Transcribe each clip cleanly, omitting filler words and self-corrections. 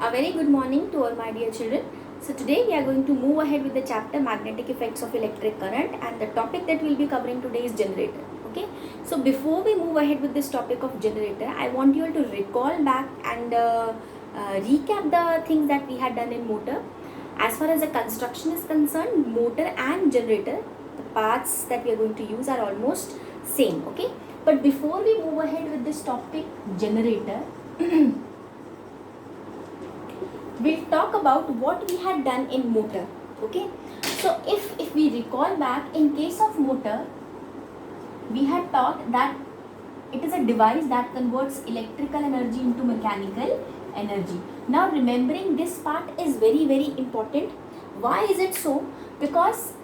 A very good morning to all my dear children. So today we are going to move ahead with the chapter magnetic effects of electric current, and the topic that we will be covering today is generator. Okay. So before we move ahead with this topic of generator, I want you all to recall back and recap the things that we had done in motor. As far as the construction is concerned, motor and generator, the parts that we are going to use are almost same. Okay. But before we move ahead with this topic, generator, we'll talk about what we had done in motor. Okay, so if we recall back, in case of motor, we had taught that it is a device that converts electrical energy into mechanical energy. Now remembering this part is very important. Why is it so? Because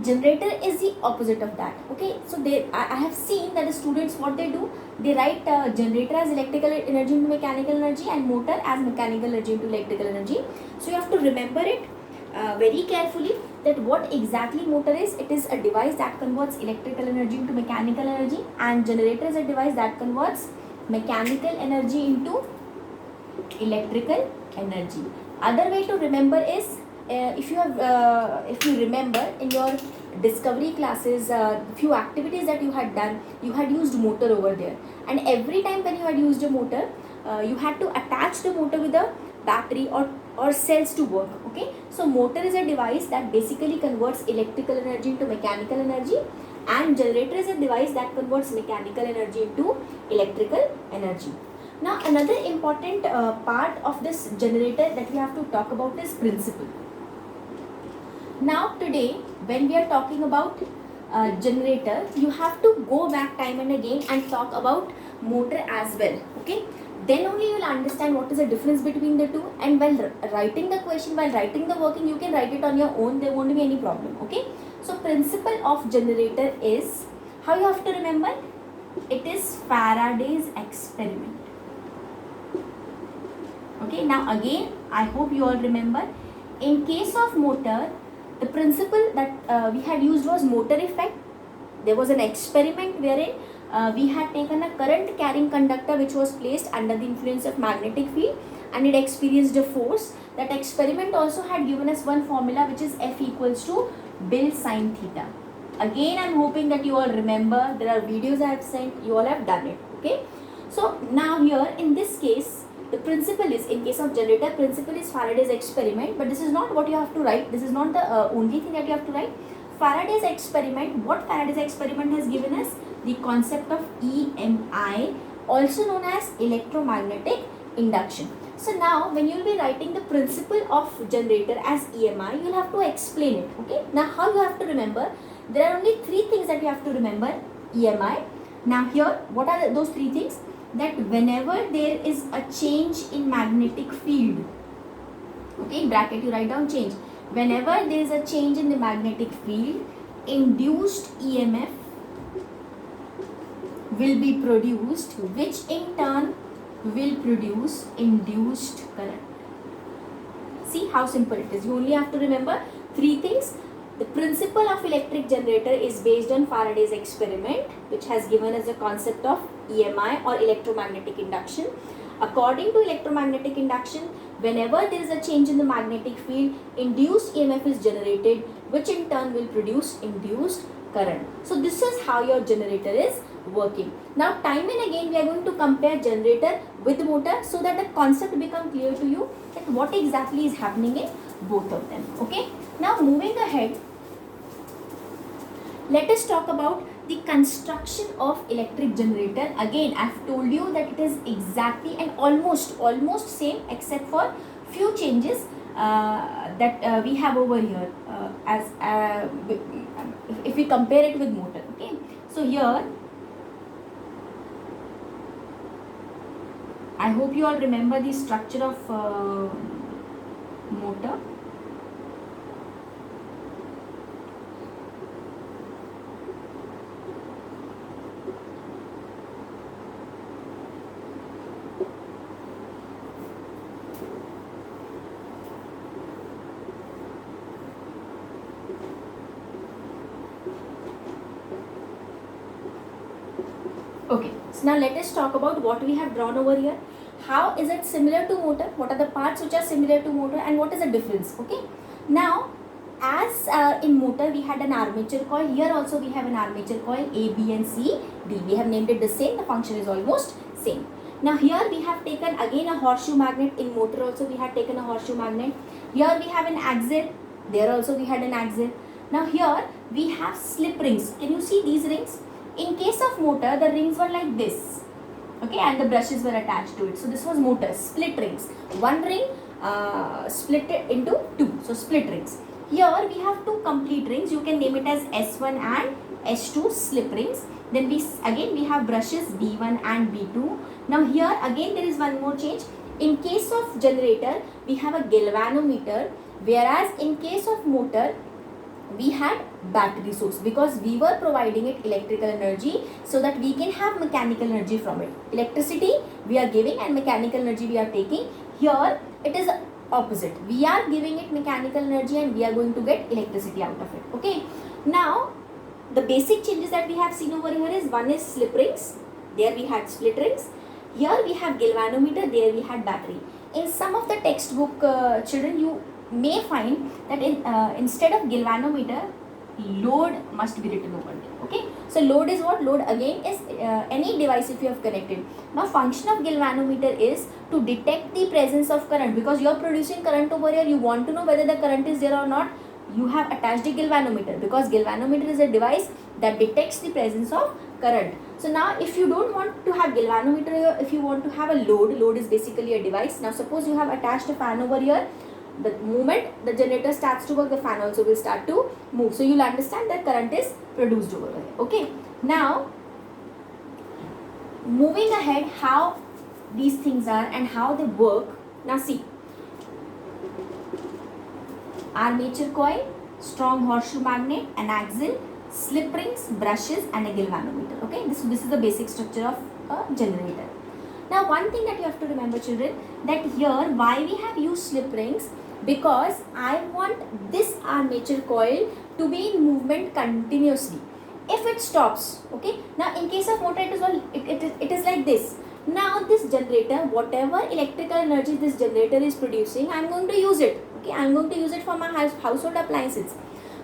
generator is the opposite of that. Okay, so I have seen that the students, what they do, they write generator as electrical energy into mechanical energy and motor as mechanical energy into electrical energy. So you have to remember it very carefully, that what exactly motor is. It is a device that converts electrical energy into mechanical energy, and generator is a device that converts mechanical energy into electrical energy. Other way to remember is, if you remember in your discovery classes, few activities that you had done, you had used motor over there, and every time when you had used a motor, you had to attach the motor with a battery or cells to work. Okay, so motor is a device that basically converts electrical energy into mechanical energy, and generator is a device that converts mechanical energy into electrical energy. Now another important part of this generator that we have to talk about is principle. Now today when we are talking about generator, you have to go back time and again and talk about motor as well. Okay, then only you will understand what is the difference between the two, and while writing the question, while writing the working, you can write it on your own, there won't be any problem. Okay, so principle of generator is, how you have to remember, it is Faraday's experiment. Okay, now again I hope you all remember, in case of motor, the principle that we had used was motor effect. There was an experiment wherein we had taken a current carrying conductor which was placed under the influence of magnetic field, and it experienced a force. That experiment also had given us one formula, which is F equals to Bill sine theta. Again I am hoping that you all remember, there are videos I have sent, you all have done it. Okay, so now here in this case, the principle is, in case of generator, principle is Faraday's experiment, but this is not what you have to write. This is not the only thing that you have to write. Faraday's experiment, what Faraday's experiment has given us? The concept of EMI, also known as electromagnetic induction. So now when you will be writing the principle of generator as EMI, you will have to explain it. Okay, now how you have to remember? There are only three things that you have to remember. EMI. Now here, what are those three things? That whenever there is a change in magnetic field, okay, in bracket you write down change, whenever there is a change in the magnetic field, induced EMF will be produced, which in turn will produce induced current. See how simple it is. You only have to remember three things. The principle of electric generator is based on Faraday's experiment, which has given us the concept of EMI or electromagnetic induction. According to electromagnetic induction, whenever there is a change in the magnetic field, induced EMF is generated, which in turn will produce induced current. So this is how your generator is working. Now time and again we are going to compare generator with motor, so that the concept become clear to you, that what exactly is happening in both of them. Okay, now moving ahead, let us talk about the construction of electric generator. Again I have told you that it is exactly and almost same, except for few changes that we have over here, as if we compare it with motor. Okay, so here I hope you all remember the structure of motor. Okay, so now let us talk about what we have drawn over here. how is it similar to motor, what are the parts which are similar to motor, and what is the difference. Okay, now as in motor we had an armature coil, here also we have an armature coil A, B and C, D. We have named it the same, the function is almost same. Now here we have taken again a horseshoe magnet. In motor also we had taken a horseshoe magnet. Here we have an axle, there also we had an axle. Now here we have slip rings. Can you see these rings? In case of motor, the rings were like this, okay, and the brushes were attached to it. So this was motor, split rings. One ring split it into two, so split rings. Here we have two complete rings. You can name it as S1 and S2 slip rings. Then we have brushes B1 and B2. Now here again there is one more change. In case of generator we have a galvanometer, whereas in case of motor we had battery source, because we were providing it electrical energy so that we can have mechanical energy from it. Electricity we are giving and mechanical energy we are taking. Here it is opposite. We are giving it mechanical energy and we are going to get electricity out of it. Okay. Now the basic changes that we have seen over here is, one is slip rings, there we had split rings. Here we have galvanometer, there we had battery. In some of the textbook children, you may find that instead of galvanometer, load must be written over there. Okay, so load is what? Load again is any device if you have connected. Now function of galvanometer is to detect the presence of current, because you are producing current over here. You want to know whether the current is there or not. You have attached a galvanometer, because galvanometer is a device that detects the presence of current. So now if you don't want to have galvanometer here, if you want to have a load is basically a device. Now suppose you have attached a fan over here. The moment the generator starts to work, the fan also will start to move. So you'll understand that current is produced over here. Okay. Now moving ahead, how these things are and how they work. Now see, armature coil, strong horseshoe magnet, an axle, slip rings, brushes and a galvanometer. Okay, this is the basic structure of a generator. Now one thing that you have to remember children, that here why we have used slip rings, because I want this armature coil to be in movement continuously. If it stops, okay, now in case of motor it is like this. Now this generator, whatever electrical energy this generator is producing, I am going to use it. Okay, I am going to use it for my household appliances.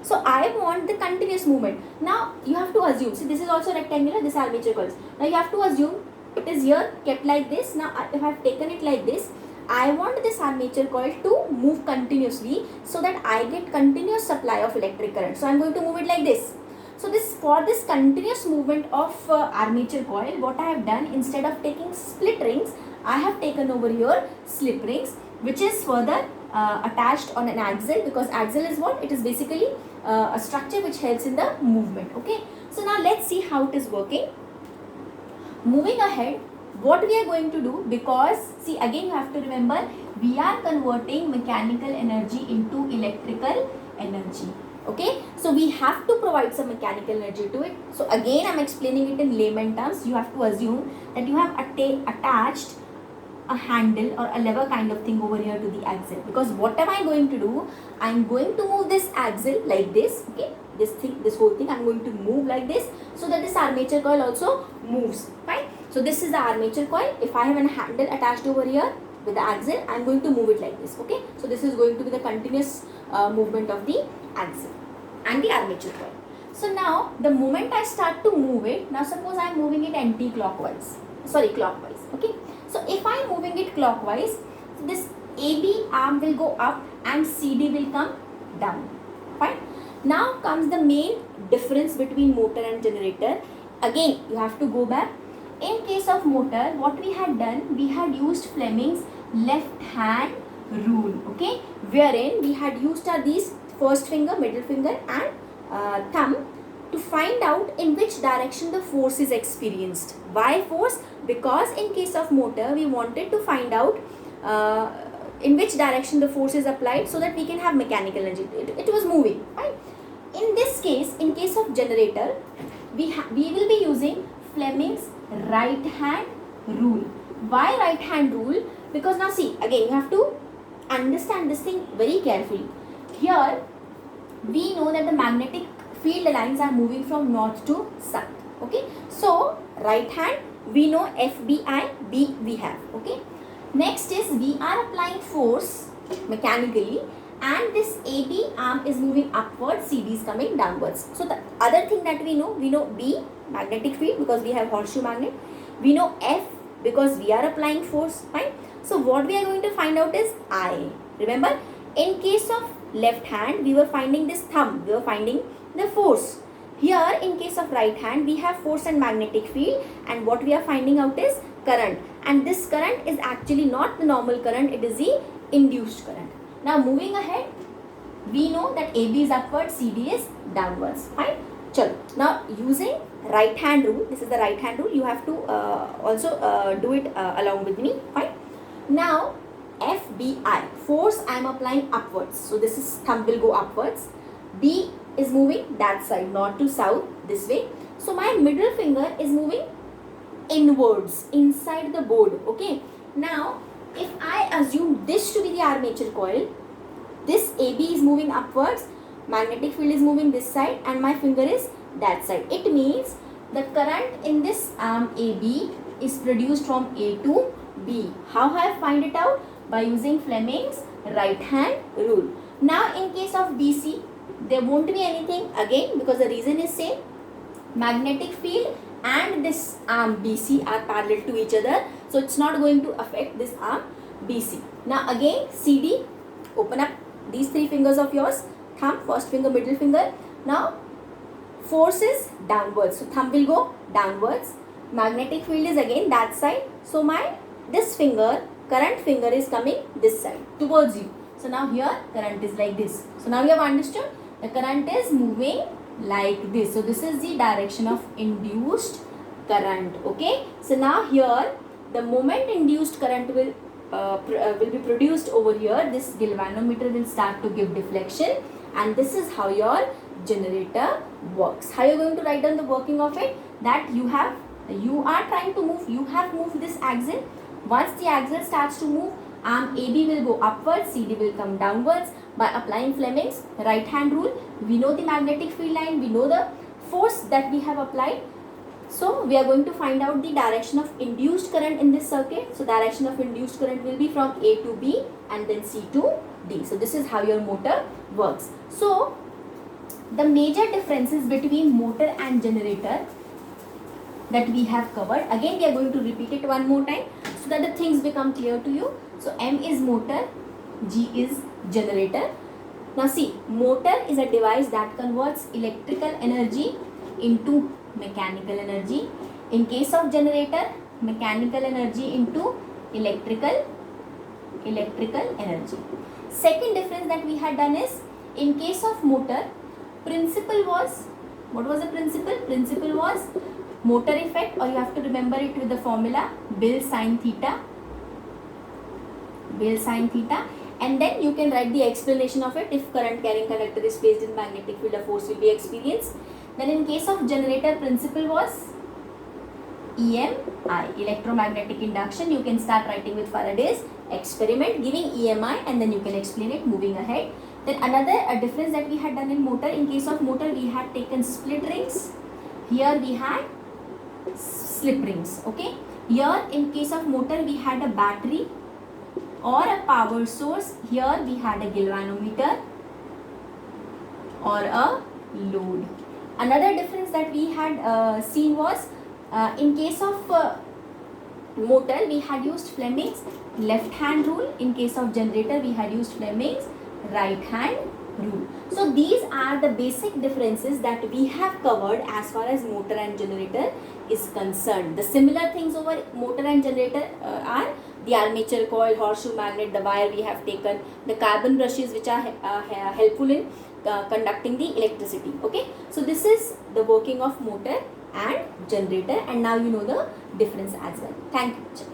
So I want the continuous movement. Now you have to assume, see this is also rectangular, this armature coil. Now you have to assume it is here kept like this. Now if I have taken it like this, I want this armature coil to move continuously so that I get continuous supply of electric current. So I am going to move it like this. So for this continuous movement of armature coil, what I have done, instead of taking split rings, I have taken over here slip rings, which is further attached on an axle, because axle is what? It is basically a structure which helps in the movement. Okay. So now let's see how it is working. Moving ahead, what we are going to do, because see again you have to remember, we are converting mechanical energy into electrical energy. Okay, so we have to provide some mechanical energy to it. So again I'm explaining it in layman terms. You have to assume that you have attached a handle or a lever kind of thing over here to the axle, because what am I going to do? I'm going to move this axle like this. Okay, this whole thing I'm going to move like this, so that this armature coil also moves. Fine. So this is the armature coil. If I have a handle attached over here with the axle, I'm going to move it like this. Okay, so this is going to be the continuous movement of the axle and the armature coil. So now the moment I start to move it, now suppose I'm moving it clockwise. Okay, so if I'm moving it clockwise, this AB arm will go up and CD will come down. Fine. Now comes the main difference between motor and generator. Again you have to go back. In case of motor, what we had done, we had used Fleming's left hand rule, okay, wherein we had used these first finger, middle finger and thumb to find out in which direction the force is experienced. Why force? Because in case of motor, we wanted to find out in which direction the force is applied, so that we can have mechanical energy. It was moving, right? In this case, in case of generator, we will be using Fleming's right hand rule. Why right hand rule? Because now see, again you have to understand this thing very carefully. Here we know that the magnetic field lines are moving from north to south. Okay, so right hand we know FBI, B we have. Okay, Next is we are applying force mechanically, and this AB arm is moving upwards, CD is coming downwards. So the other thing that we know B, magnetic field, because we have horseshoe magnet. We know F because we are applying force, fine. So what we are going to find out is I. Remember, in case of left hand, we were finding this thumb, we were finding the force. Here, in case of right hand, we have force and magnetic field, and what we are finding out is current. And this current is actually not the normal current, it is the induced current. Now moving ahead, we know that AB is upwards, CD is downwards, fine. Chalo. Now using right hand rule, this is the right hand rule, you have to also do it along with me, fine. Now FBI, force I am applying upwards, so this is thumb will go upwards. B is moving that side, north to south, this way. So my middle finger is moving inwards, inside the board, okay. Now if I assume this to be the armature coil, this AB is moving upwards, magnetic field is moving this side, and my finger is that side. It means the current in this arm AB is produced from A to B. How I find it out? By using Fleming's right hand rule. Now in case of BC, there won't be anything again, because the reason is same. Magnetic field and this arm BC are parallel to each other, so it's not going to affect this arm BC. Now again CD, open up these three fingers of yours, thumb, first finger, middle finger. Now force is downwards, so thumb will go downwards. Magnetic field is again that side, so my this finger, current finger, is coming this side towards you. So now here current is like this. So now you have understood the current is moving like this. So this is the direction of induced current, okay. So now here the moment induced current will be produced over here, this galvanometer will start to give deflection, and this is how your generator works. How you are going to write down the working of it? That you are trying to move, you have moved this axle. Once the axle starts to move, arm AB will go upwards, CD will come downwards. By applying Fleming's right hand rule, we know the magnetic field line, we know the force that we have applied. So we are going to find out the direction of induced current in this circuit. So direction of induced current will be from A to B and then C to D. So this is how your motor works. So the major differences between motor and generator that we have covered, again we are going to repeat it one more time so that the things become clear to you. So M is motor, G is generator. Now see, motor is a device that converts electrical energy into mechanical energy. In case of generator, mechanical energy into electrical energy. Second difference that we had done is, in case of motor, principle was, what was the principle? Principle was motor effect, or you have to remember it with the formula Bill sine theta, and then you can write the explanation of it. If current carrying conductor is placed in magnetic field, a force will be experienced. Then in case of generator, principle was EMI, electromagnetic induction. You can start writing with Faraday's experiment giving EMI, and then you can explain it moving ahead. Then another difference that we had done in motor, in case of motor we had taken split rings, here we had slip rings, okay. Here in case of motor we had a battery or a power source, here we had a galvanometer or a load. Another difference that we had seen was, in case of motor we had used Fleming's left hand rule, in case of generator we had used Fleming's right hand rule. So these are the basic differences that we have covered as far as motor and generator is concerned. The similar things over motor and generator are the armature coil, horseshoe magnet, the wire we have taken, the carbon brushes which are helpful in conducting the electricity, okay. So this is the working of motor and generator, and now you know the difference as well. Thank you.